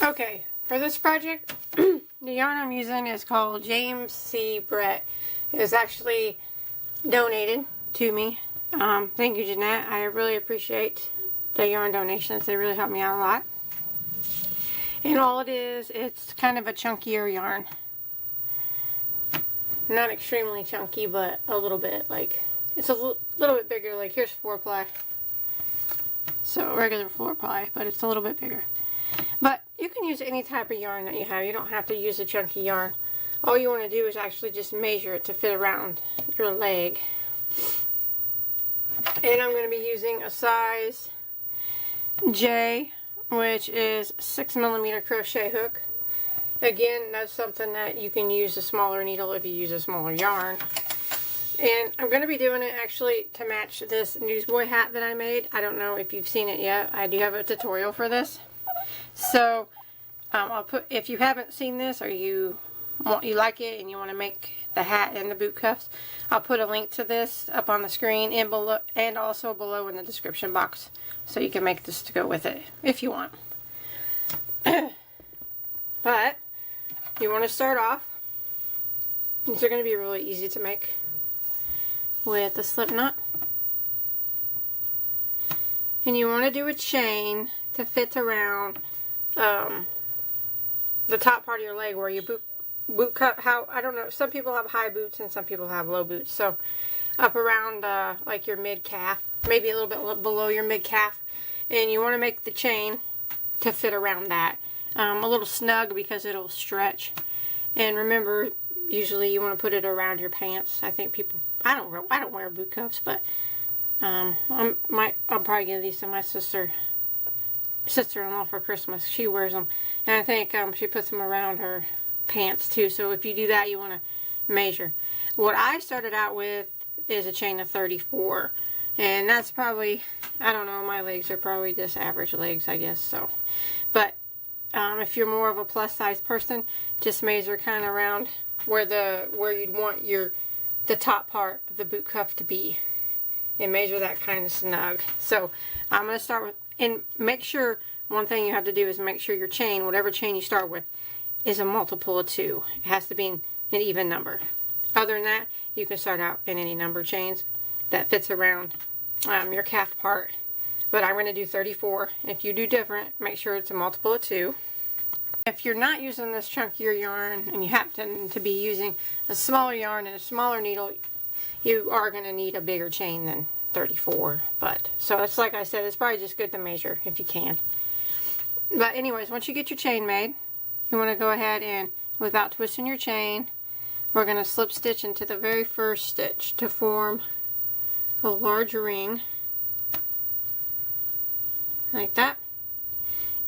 Okay, for this project, the yarn I'm using is called James C. Brett. It was actually donated to me. Thank you, Jeanette. I really appreciate the yarn donations. They really help me out a lot. And all it is, it's kind of a chunkier yarn. Not extremely chunky, but a little bit. Like, it's a little bit bigger. Like, here's 4-ply. So, regular 4-ply, but it's a little bit bigger. But you can use any type of yarn that you have. You don't have to use a chunky yarn. All you want to do is actually just measure it to fit around your leg. And I'm going to be using a size J, which is 6mm crochet hook. Again, that's something that you can use a smaller needle if you use a smaller yarn. And I'm going to be doing it actually to match this newsboy hat that I made. I don't know if you've seen it yet. I do have a tutorial for this. So, I'll put, if you haven't seen this or you like it and you want to make the hat and the boot cuffs, I'll put a link to this up on the screen and below, and also below in the description box, so you can make this to go with it if you want. But you want to start off. These are going to be really easy to make with a slip knot, and you want to do a chain to fit around the top part of your leg where your boot cut. How, I don't know, some people have high boots and some people have low boots, so up around like your mid calf, maybe a little bit below your mid calf, and you want to make the chain to fit around that, a little snug because it'll stretch. And remember, usually you want to put it around your pants. I think people, I don't wear boot cuffs, but I'll probably give these to my sister-in-law for Christmas. She wears them, and I think she puts them around her pants too. So if you do that, you want to measure. What I started out with is a chain of 34, and that's probably, I don't know, my legs are probably just average legs, I guess. So, but if you're more of a plus size person, just measure kind of around where you'd want the top part of the boot cuff to be, and measure that kind of snug. So I'm going to start with, and make sure, one thing you have to do is make sure your chain, whatever chain you start with, is a multiple of 2. It has to be an even number. Other than that, you can start out in any number of chains that fits around your calf part. But I'm going to do 34. If you do different, make sure it's a multiple of 2. If you're not using this chunkier yarn and you happen to be using a smaller yarn and a smaller needle, you are going to need a bigger chain than 34. But so it's like I said, it's probably just good to measure if you can. But anyways, once you get your chain made, you want to go ahead and, without twisting your chain, we're going to slip stitch into the very first stitch to form a large ring like that.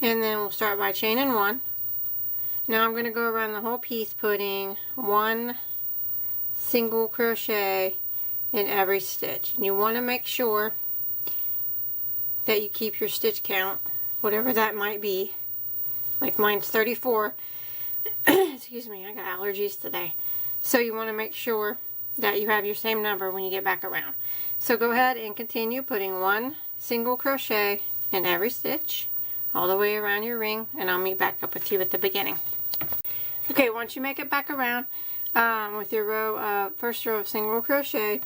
And then we'll start by chaining 1. Now I'm going to go around the whole piece putting 1 single crochet in every stitch. And you want to make sure that you keep your stitch count, whatever that might be. Like mine's 34. Excuse me, I got allergies today. So you want to make sure that you have your same number when you get back around. So go ahead and continue putting 1 single crochet in every stitch all the way around your ring, and I'll meet back up with you at the beginning. Okay, once you make it back around with your first row of single crochet,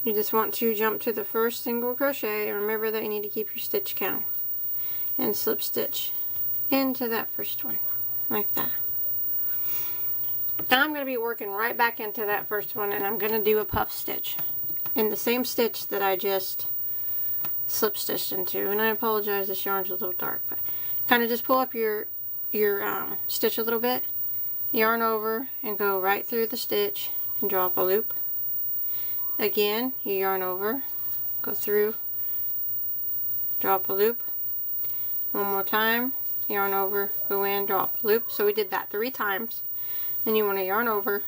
you just want to jump to the first single crochet, and remember that you need to keep your stitch count, and slip stitch into that first one like that. Now I'm going to be working right back into that first one, and I'm going to do a puff stitch in the same stitch that I just slip stitched into. And I apologize, this yarn's a little dark, but kind of just pull up your stitch a little bit, yarn over, and go right through the stitch and draw up a loop. Again, you yarn over, go through, draw up a loop. One more time, yarn over, go in, draw up a loop. So we did that 3 times. Then you want to yarn over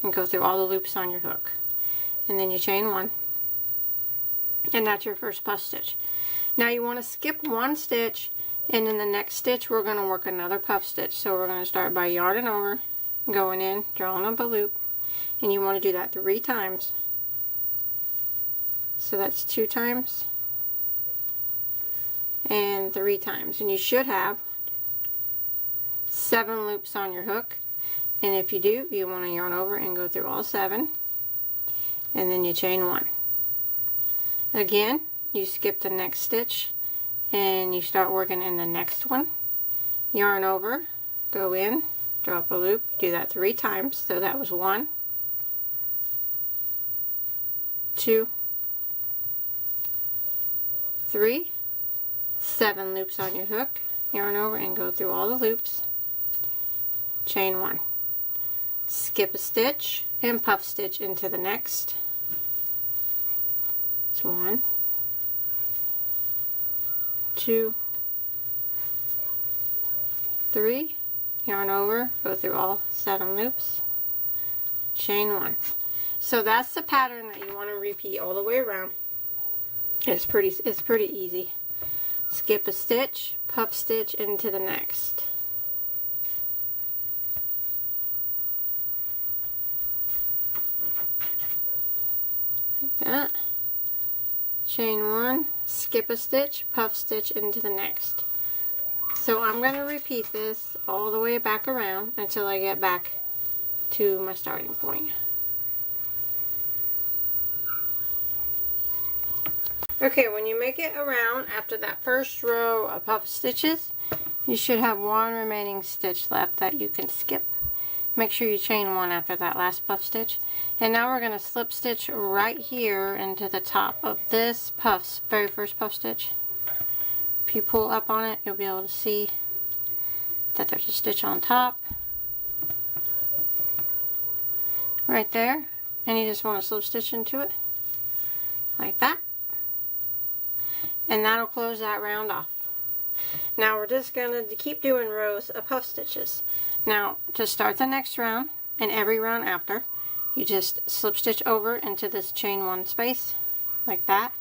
and go through all the loops on your hook. And then you chain 1. And that's your first puff stitch. Now you want to skip 1 stitch, and in the next stitch we're going to work another puff stitch. So we're going to start by yarning over, going in, drawing up a loop, and you want to do that 3 times. So that's 2 times and 3 times, and you should have 7 loops on your hook, and if you do, you want to yarn over and go through all 7, and then you chain 1. Again, you skip the next stitch and you start working in the next one. Yarn over, go in, drop a loop, do that 3 times. So that was 1, 2, 3, 7 loops on your hook, yarn over and go through all the loops, chain 1, skip a stitch and puff stitch into the next. It's 1, 2, 3, yarn over, go through all 7 loops, chain 1. So that's the pattern that you want to repeat all the way around. It's pretty easy. Skip a stitch, puff stitch into the next. Like that. Chain 1, skip a stitch, puff stitch into the next. So I'm going to repeat this all the way back around until I get back to my starting point. Okay, when you make it around after that first row of puff stitches, you should have 1 remaining stitch left that you can skip. Make sure you chain 1 after that last puff stitch. And now we're going to slip stitch right here into the top of this very first puff stitch. If you pull up on it, you'll be able to see that there's a stitch on top. Right there. And you just want to slip stitch into it. Like that. And that'll close that round off. Now we're just going to keep doing rows of puff stitches. Now to start the next round, and every round after, you just slip stitch over into this chain 1 space, like that.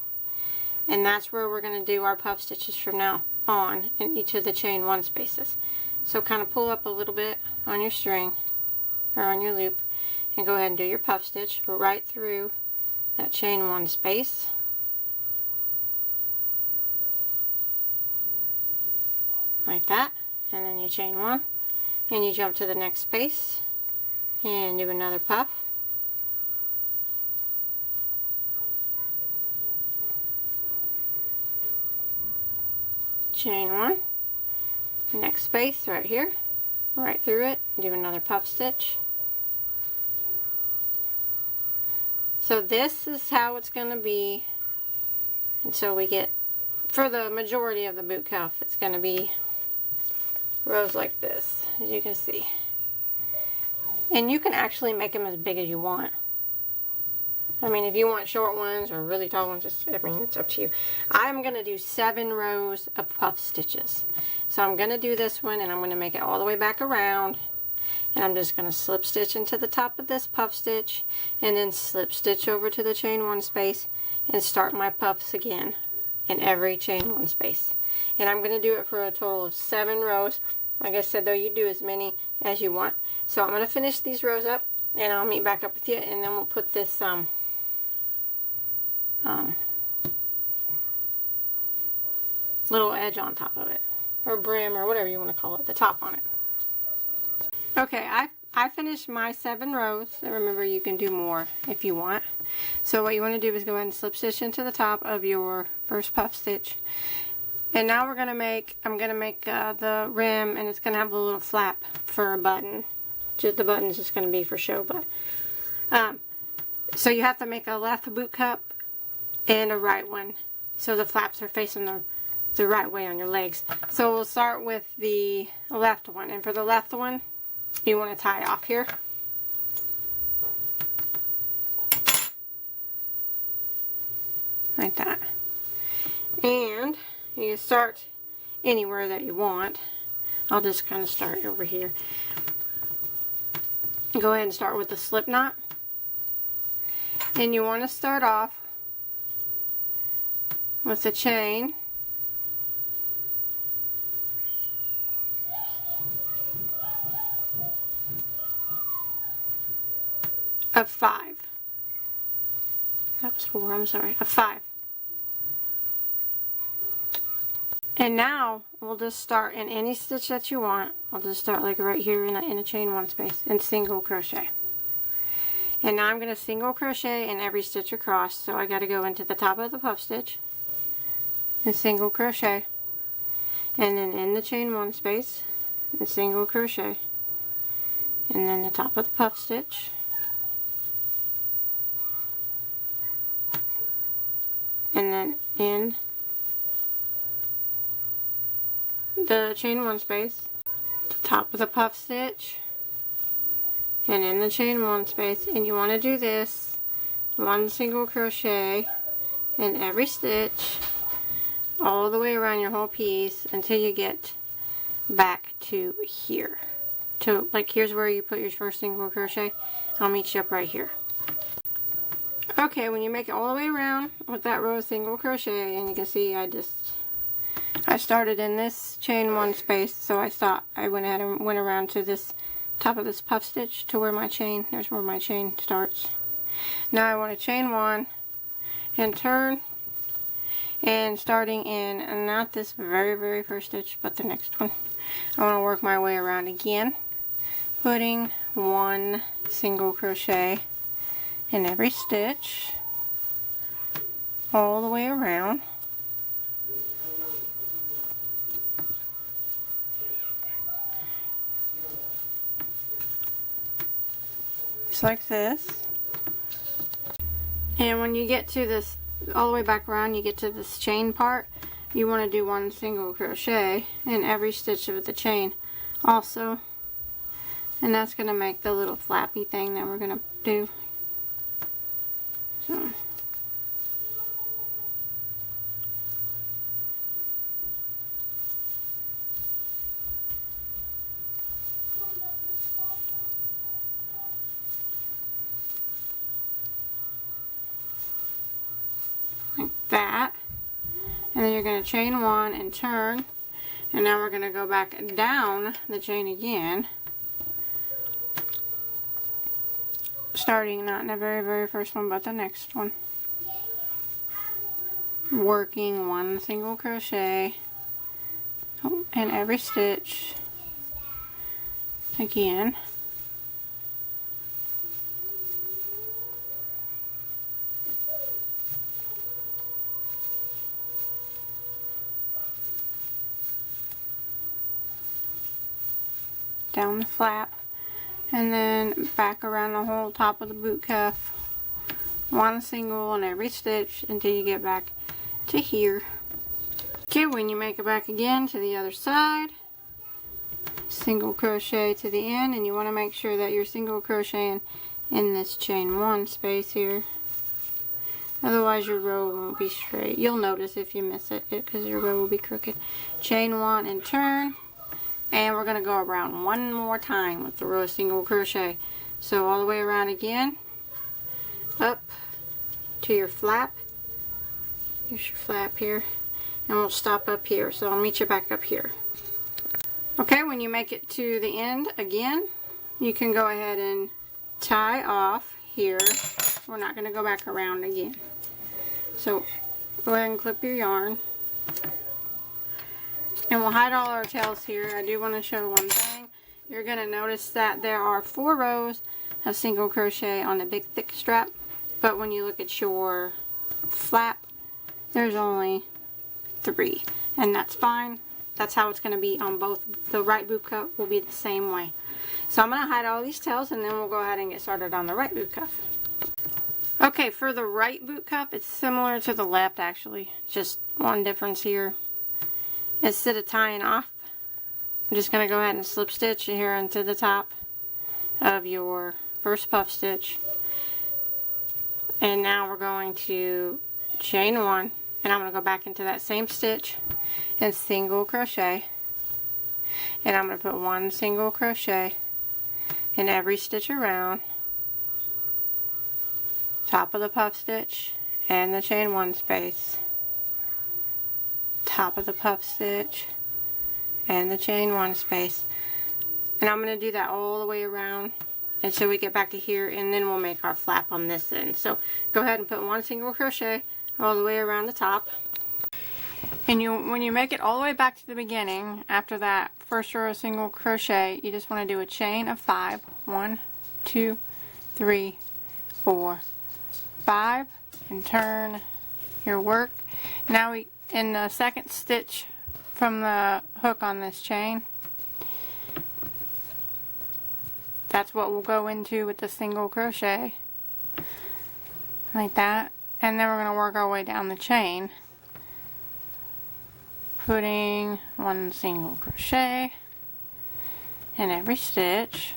And that's where we're going to do our puff stitches from now on in each of the chain 1 spaces. So kind of pull up a little bit on your string, or on your loop, and go ahead and do your puff stitch right through that chain 1 space. Like that, and then you chain 1 and you jump to the next space and do another puff, chain 1, next space right here, right through it, do another puff stitch. So this is how it's going to be until we get, for the majority of the boot cuff, it's going to be rows like this, as you can see. And you can actually make them as big as you want. I mean, if you want short ones or really tall ones, I mean, it's up to you. I'm going to do 7 rows of puff stitches. So I'm going to do this one, and I'm going to make it all the way back around. And I'm just going to slip stitch into the top of this puff stitch, and then slip stitch over to the chain 1 space, and start my puffs again in every chain 1 space. And I'm going to do it for a total of 7 rows. Like I said, though, you do as many as you want. So I'm going to finish these rows up, and I'll meet back up with you, and then we'll put this little edge on top of it, or brim, or whatever you want to call it, the top on it. Okay, I finished my 7 rows, and remember, you can do more if you want. So what you want to do is go ahead and slip stitch into the top of your first puff stitch. And now I'm going to make the rim, and it's going to have a little flap for a button. The button's just going to be for show, but so you have to make a left boot cup and a right one, so the flaps are facing the right way on your legs. So we'll start with the left one, and for the left one, you want to tie off here. Like that. And you can start anywhere that you want. I'll just kind of start over here. Go ahead and start with the slip knot. And you want to start off with a chain of 5. That was 4, I'm sorry, of 5. And now we'll just start in any stitch that you want. I'll just start like right here in a chain one space and single crochet. And now I'm going to single crochet in every stitch across. So I got to go into the top of the puff stitch and single crochet, and then in the chain one space and single crochet, and then the top of the puff stitch, and then in the chain one space, the top of the puff stitch, and in the chain one space. And you want to do this one single crochet in every stitch all the way around your whole piece until you get back to here. So like here's where you put your first single crochet. I'll meet you up right here. Okay, when you make it all the way around with that row of single crochet, and you can see I started in this chain one space, so I went ahead and went around to this top of this puff stitch to where my chain, there's where my chain starts. Now I want to chain one and turn, and starting in not this very first stitch but the next one, I want to work my way around again, putting one single crochet in every stitch all the way around. Just like this. And when you get to this, all the way back around, you get to this chain part, you want to do one single crochet in every stitch of the chain also. And that's going to make the little flappy thing that we're going to do. So. Like that. And then you're going to chain one and turn. And now we're going to go back down the chain again. Starting not in the very first one, but the next one. Working one single crochet in every stitch again. Down the flap. And then back around the whole top of the boot cuff, one single in every stitch until you get back to here. Okay, when you make it back again to the other side, single crochet to the end, and you want to make sure that you're single crocheting in this chain one space here. Otherwise your row won't be straight. You'll notice if you miss it because your row will be crooked. Chain one and turn. And we're going to go around one more time with the row of single crochet. So all the way around again, up to your flap. Here's your flap here. And we'll stop up here. So I'll meet you back up here. Okay, when you make it to the end again, you can go ahead and tie off here. We're not going to go back around again. So go ahead and clip your yarn. And we'll hide all our tails here. I do want to show one thing. You're going to notice that there are 4 rows of single crochet on the big thick strap. But when you look at your flap, there's only 3. And that's fine. That's how it's going to be on both. The right boot cuff will be the same way. So I'm going to hide all these tails, and then we'll go ahead and get started on the right boot cuff. Okay, for the right boot cuff, it's similar to the left actually. Just one difference here. Instead of tying off, I'm just going to go ahead and slip stitch here into the top of your first puff stitch. And now we're going to chain one, and I'm going to go back into that same stitch and single crochet. And I'm going to put one single crochet in every stitch around, top of the puff stitch and the chain one space. Top of the puff stitch and the chain one space, and I'm going to do that all the way around until we get back to here, and then we'll make our flap on this end. So go ahead and put one single crochet all the way around the top. And when you make it all the way back to the beginning, after that first row of single crochet, you just want to do a chain of 5. 1, 2, 3, 4, 5, and turn your work. Now in the second stitch from the hook on this chain, that's what we'll go into with the single crochet, like that. And then we're going to work our way down the chain, putting 1 single crochet in every stitch.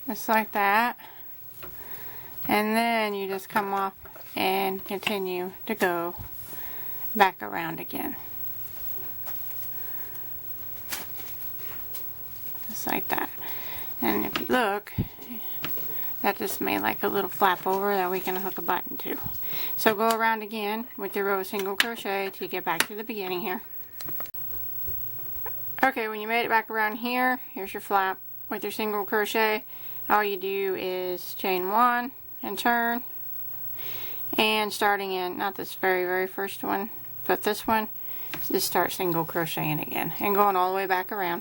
Just like that. And then you just come off and continue to go back around again. Just like that. And if you look, that just made like a little flap over that we can hook a button to. So go around again with your row of single crochet till you get back to the beginning here. Okay, when you made it back around here, here's your flap with your single crochet. All you do is chain 1 and turn, and starting in, not this very first one, but this one, just start single crocheting again and going all the way back around.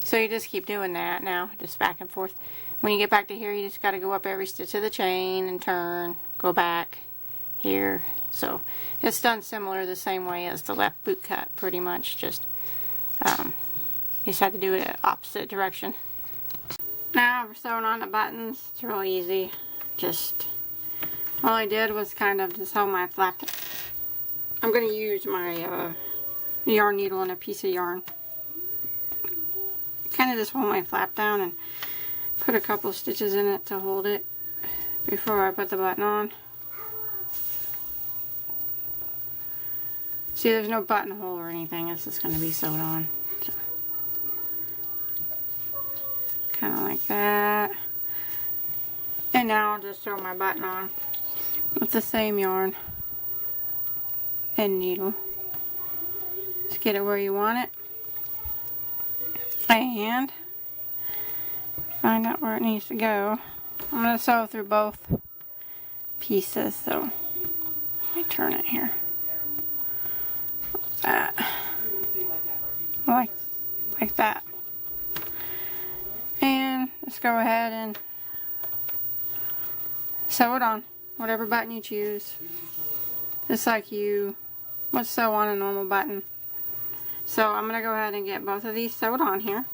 So you just keep doing that now, just back and forth. When you get back to here, you just got to go up every stitch of the chain and turn, go back here. So it's done similar the same way as the left boot cut, pretty much. Just you just have to do it in opposite direction. Now we're sewing on the buttons. It's real easy. Just all I did was kind of just hold my flap. I'm going to use my yarn needle and a piece of yarn. Kind of just hold my flap down and put a couple stitches in it to hold it before I put the button on. See, there's no buttonhole or anything. It's just going to be sewed on. So, kind of like that. And now I'll just throw my button on with the same yarn and needle. Just get it where you want it. And find out where it needs to go. I'm going to sew through both pieces, so let me turn it here. Like that. Like that. And let's go ahead and sew it on, whatever button you choose. Just like you would sew on a normal button. So I'm going to go ahead and get both of these sewed on here.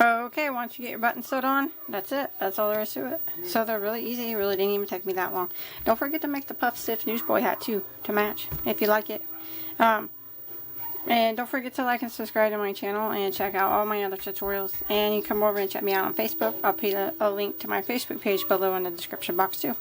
Okay, once you get your button sewed on, that's it. That's all there is to it. So they're really easy. It really didn't even take me that long. Don't forget to make the puff stiff newsboy hat too, to match, if you like it. And don't forget to like and subscribe to my channel and check out all my other tutorials. And you can come over and check me out on Facebook. I'll put a link to my Facebook page below in the description box too.